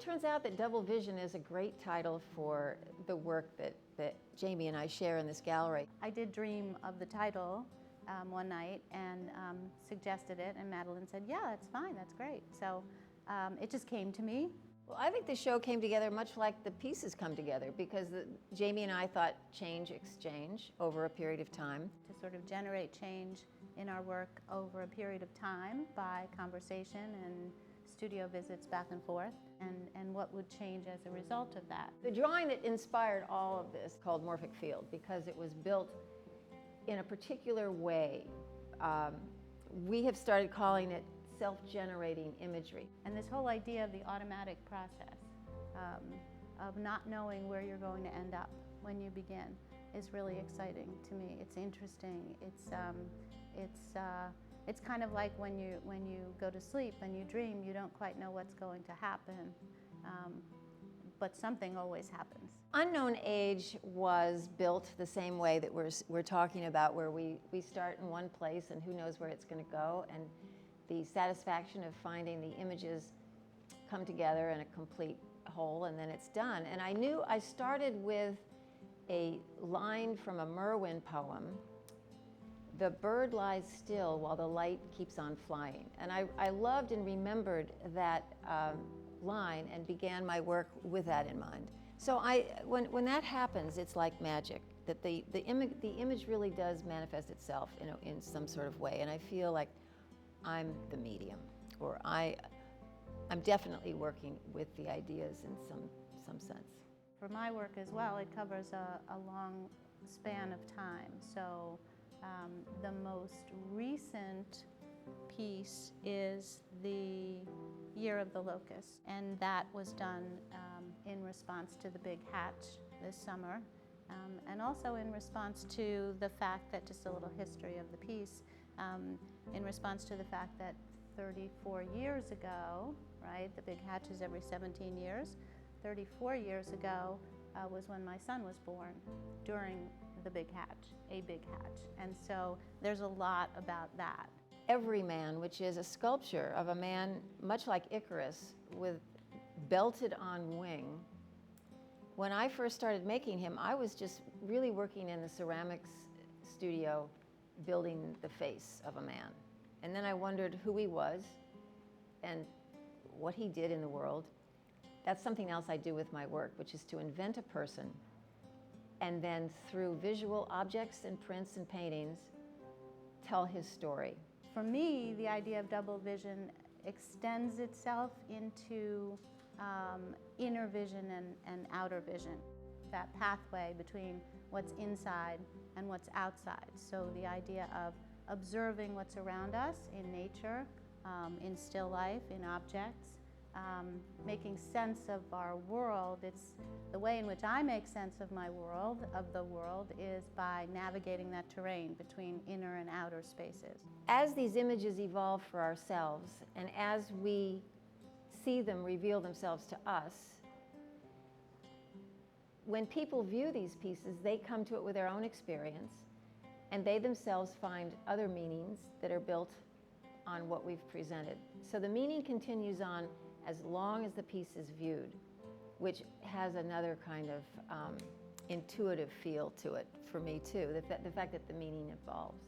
turns out that double vision is a great title for the work that Jamie and I share in this gallery. I did dream of the title one night and suggested it, and Madelaine said, yeah, that's fine, that's great. So it just came to me. Well, I think the show came together much like the pieces come together, because Jamie and I thought change, exchange over a period of time. To sort of generate change in our work over a period of time by conversation and studio visits back and forth, and what would change as a result of that. The drawing that inspired all of this called Morphic Field, because it was built in a particular way. We have started calling it self-generating imagery. And this whole idea of the automatic process of not knowing where you're going to end up when you begin is really exciting to me. It's interesting. It's kind of like when you go to sleep and you dream, you don't quite know what's going to happen, but something always happens. Unknown Age was built the same way that we're talking about, where we start in one place and who knows where it's going to go, and the satisfaction of finding the images come together in a complete whole, and then it's done. And I knew I started with a line from a Merwin poem, "The bird lies still while the light keeps on flying." And I loved and remembered that line and began my work with that in mind. So when that happens, it's like magic, that the image really does manifest itself in some sort of way, and I feel like I'm the medium, or I'm definitely working with the ideas in some sense. For my work as well, it covers a long span of time. So the most recent piece is the Year of the Locust, and that was done in response to the big hatch this summer, and also in response to the fact that, just a little history of the piece, in response to the fact that 34 years ago, right, the big hatch is every 17 years, 34 years ago was when my son was born, during the big hatch, a big hatch. And so there's a lot about that. Everyman, which is a sculpture of a man much like Icarus with belted on wing. When I first started making him, I was just really working in the ceramics studio, building the face of a man. And then I wondered who he was and what he did in the world. That's something else I do with my work, which is to invent a person, and then through visual objects and prints and paintings, tell his story. For me, the idea of double vision extends itself into inner vision and outer vision, that pathway between what's inside and what's outside. So the idea of observing what's around us in nature, in still life, in objects, making sense of our world. It's the way in which I make sense of my world, of the world, is by navigating that terrain between inner and outer spaces. As these images evolve for ourselves, and as we see them reveal themselves to us, when people view these pieces, they come to it with their own experience, and they themselves find other meanings that are built on what we've presented. So the meaning continues on as long as the piece is viewed, which has another kind of intuitive feel to it for me too, the fact that the meaning evolves.